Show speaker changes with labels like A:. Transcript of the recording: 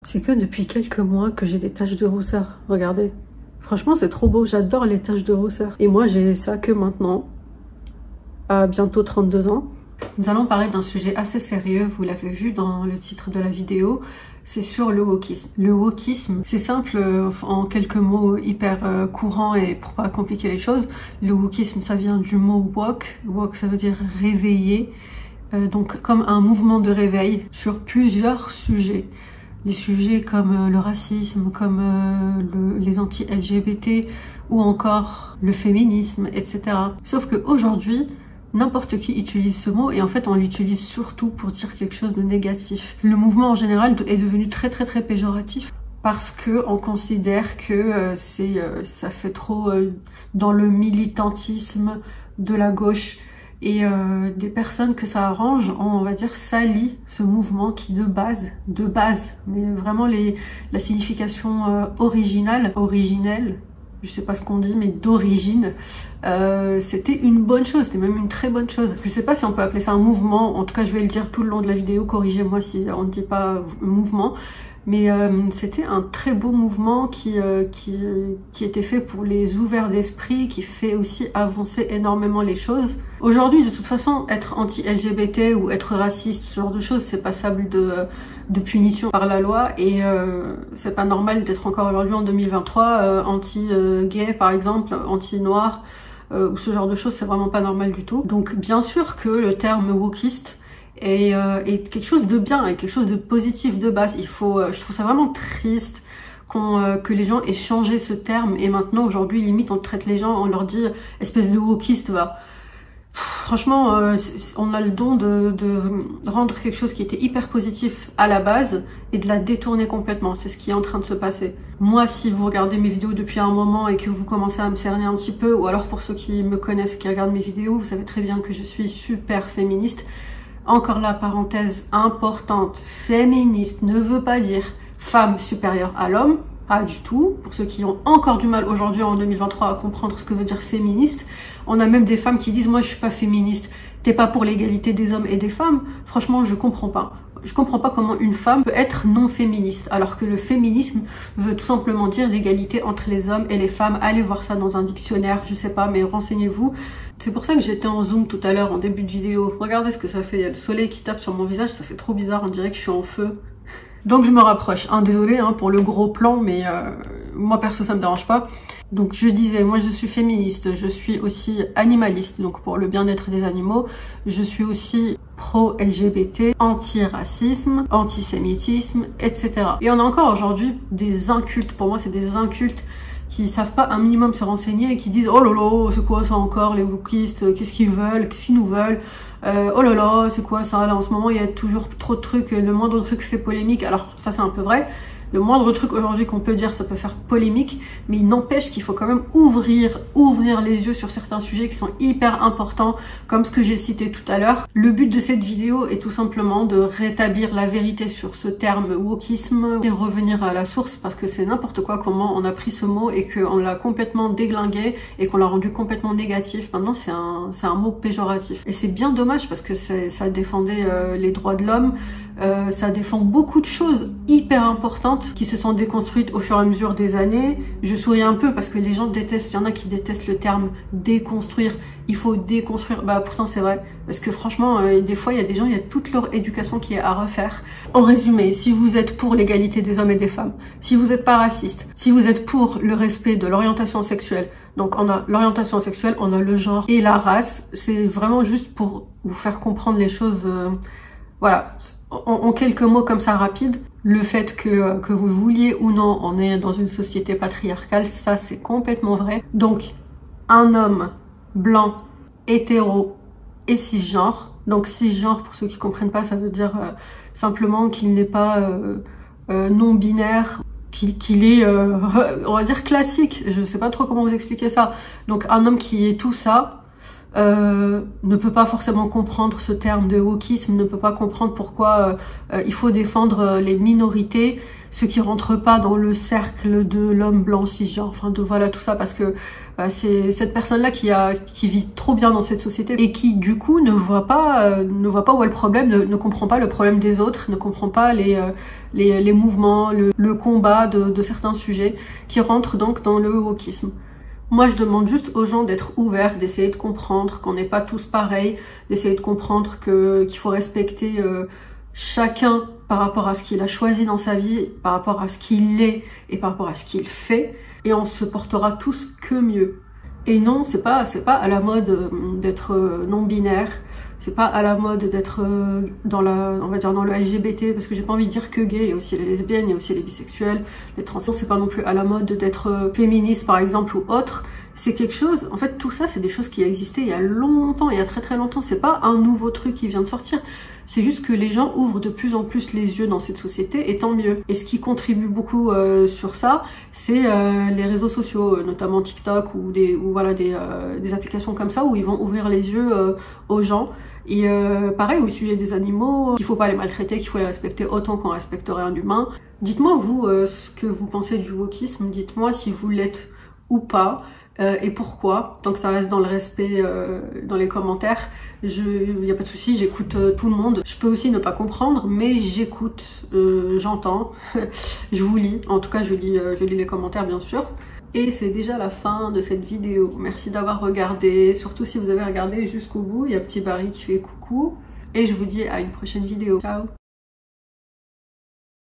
A: C'est que depuis quelques mois que j'ai des taches de rousseur. Regardez. Franchement, c'est trop beau. J'adore les taches de rousseur. Et moi, j'ai ça que maintenant, à bientôt 32 ans. Nous allons parler d'un sujet assez sérieux. Vous l'avez vu dans le titre de la vidéo. C'est sur le wokisme. Le wokisme, c'est simple, en quelques mots hyper courants et pour pas compliquer les choses. Le wokisme, ça vient du mot wok. Wok, ça veut dire réveiller. Donc, comme un mouvement de réveil sur plusieurs sujets. Des sujets comme le racisme, comme les anti-LGBT ou encore le féminisme, etc. Sauf qu'aujourd'hui, n'importe qui utilise ce mot et en fait on l'utilise surtout pour dire quelque chose de négatif. Le mouvement en général est devenu très péjoratif parce que on considère que ça fait trop dans le militantisme de la gauche. Et des personnes que ça arrange, on va dire, salient ce mouvement qui de base, mais vraiment la signification originelle, je sais pas ce qu'on dit, mais d'origine, c'était une bonne chose, c'était même une très bonne chose. Je sais pas si on peut appeler ça un mouvement, en tout cas je vais le dire tout le long de la vidéo, corrigez-moi si on ne dit pas mouvement. Mais c'était un très beau mouvement qui était fait pour les ouverts d'esprit, qui fait aussi avancer énormément les choses. Aujourd'hui, de toute façon, être anti-LGBT ou être raciste, ce genre de choses, c'est passable de punition par la loi et c'est pas normal d'être encore aujourd'hui en 2023 anti-gay par exemple, anti-noir ou ce genre de choses, c'est vraiment pas normal du tout. Donc bien sûr que le terme wokiste et quelque chose de bien et quelque chose de positif de base. Je trouve ça vraiment triste que les gens aient changé ce terme et maintenant aujourd'hui limite on traite les gens, on leur dit espèce de wokiste va. Franchement, on a le don de rendre quelque chose qui était hyper positif à la base et de la détourner complètement. C'est ce qui est en train de se passer. Moi, si vous regardez mes vidéos depuis un moment et que vous commencez à me cerner un petit peu, ou alors pour ceux qui me connaissent, qui regardent mes vidéos, vous savez très bien que je suis super féministe. Encore là, parenthèse importante, féministe ne veut pas dire femme supérieure à l'homme, pas du tout. Pour ceux qui ont encore du mal aujourd'hui en 2023 à comprendre ce que veut dire féministe, on a même des femmes qui disent moi je suis pas féministe, t'es pas pour l'égalité des hommes et des femmes. Franchement, je comprends pas. Je comprends pas comment une femme peut être non féministe, alors que le féminisme veut tout simplement dire l'égalité entre les hommes et les femmes. Allez voir ça dans un dictionnaire, je sais pas, mais renseignez-vous. C'est pour ça que j'étais en zoom tout à l'heure en début de vidéo. Regardez ce que ça fait, il y a le soleil qui tape sur mon visage, ça fait trop bizarre, on dirait que je suis en feu. Donc je me rapproche, désolée pour le gros plan, mais moi perso ça me dérange pas. Donc je disais, moi je suis féministe, je suis aussi animaliste, donc pour le bien-être des animaux, je suis aussi pro-LGBT, anti-racisme, antisémitisme, etc. Et on a encore aujourd'hui des incultes, pour moi c'est des incultes qui savent pas un minimum se renseigner et qui disent oh là là, c'est quoi ça encore les wokistes, qu'est-ce qu'ils veulent, qu'est-ce qu'ils nous veulent, oh là là, c'est quoi ça là en ce moment il y a toujours trop de trucs, le moindre truc fait polémique. Alors ça c'est un peu vrai, le moindre truc aujourd'hui qu'on peut dire ça peut faire polémique, mais il n'empêche qu'il faut quand même ouvrir les yeux sur certains sujets qui sont hyper importants comme ce que j'ai cité tout à l'heure. Le but de cette vidéo est tout simplement de rétablir la vérité sur ce terme wokisme et revenir à la source parce que c'est n'importe quoi comment on a pris ce mot et qu'on l'a complètement déglingué et qu'on l'a rendu complètement négatif. Maintenant c'est un mot péjoratif et c'est bien dommage parce que ça défendait les droits de l'homme, ça défend beaucoup de choses hyper importantes qui se sont déconstruites au fur et à mesure des années. Je souris un peu parce que les gens détestent, il y en a qui détestent le terme déconstruire. Il faut déconstruire. Bah pourtant c'est vrai. Parce que franchement, des fois il y a des gens, il y a toute leur éducation qui est à refaire. En résumé, si vous êtes pour l'égalité des hommes et des femmes, si vous n'êtes pas raciste, si vous êtes pour le respect de l'orientation sexuelle, donc on a l'orientation sexuelle, on a le genre et la race, c'est vraiment juste pour vous faire comprendre les choses, voilà. En quelques mots comme ça rapides, le fait que vous vouliez ou non, on est dans une société patriarcale, ça c'est complètement vrai. Donc, un homme blanc, hétéro et cisgenre. Donc cisgenre, pour ceux qui comprennent pas, ça veut dire simplement qu'il n'est pas non-binaire, qu'il est, on va dire classique. Je sais pas trop comment vous expliquer ça. Donc un homme qui est tout ça, ne peut pas forcément comprendre ce terme de wokisme, ne peut pas comprendre pourquoi il faut défendre les minorités, ceux qui rentrent pas dans le cercle de l'homme blanc cisgenre, enfin de voilà tout ça, parce que c'est cette personne-là qui vit trop bien dans cette société et qui du coup ne voit pas où est le problème, ne comprend pas le problème des autres, ne comprend pas les mouvements, le combat de certains sujets, qui rentrent donc dans le wokisme. Moi, je demande juste aux gens d'être ouverts, d'essayer de comprendre qu'on n'est pas tous pareils, d'essayer de comprendre qu'il faut respecter chacun par rapport à ce qu'il a choisi dans sa vie, par rapport à ce qu'il est et par rapport à ce qu'il fait, et on se portera tous que mieux. Et non, c'est pas à la mode d'être non-binaire, c'est pas à la mode d'être on va dire dans le LGBT, parce que j'ai pas envie de dire que gay, il y a aussi les lesbiennes, il y a aussi les bisexuels, les trans. C'est pas non plus à la mode d'être féministe par exemple ou autre. C'est quelque chose, en fait tout ça c'est des choses qui existaient il y a longtemps, il y a très très longtemps, c'est pas un nouveau truc qui vient de sortir. C'est juste que les gens ouvrent de plus en plus les yeux dans cette société, et tant mieux. Et ce qui contribue beaucoup sur ça, c'est les réseaux sociaux, notamment TikTok ou des applications comme ça, où ils vont ouvrir les yeux aux gens. Et pareil, au sujet des animaux, qu'il faut pas les maltraiter, qu'il faut les respecter autant qu'on respecterait un humain. Dites-moi vous ce que vous pensez du wokisme, dites-moi si vous l'êtes ou pas. Et pourquoi, tant que ça reste dans le respect dans les commentaires. Il n'y a pas de souci, j'écoute tout le monde. Je peux aussi ne pas comprendre, mais j'écoute, j'entends, je vous lis. En tout cas, je lis les commentaires bien sûr. Et c'est déjà la fin de cette vidéo. Merci d'avoir regardé, surtout si vous avez regardé jusqu'au bout. Il y a Petit Barry qui fait coucou. Et je vous dis à une prochaine vidéo. Ciao!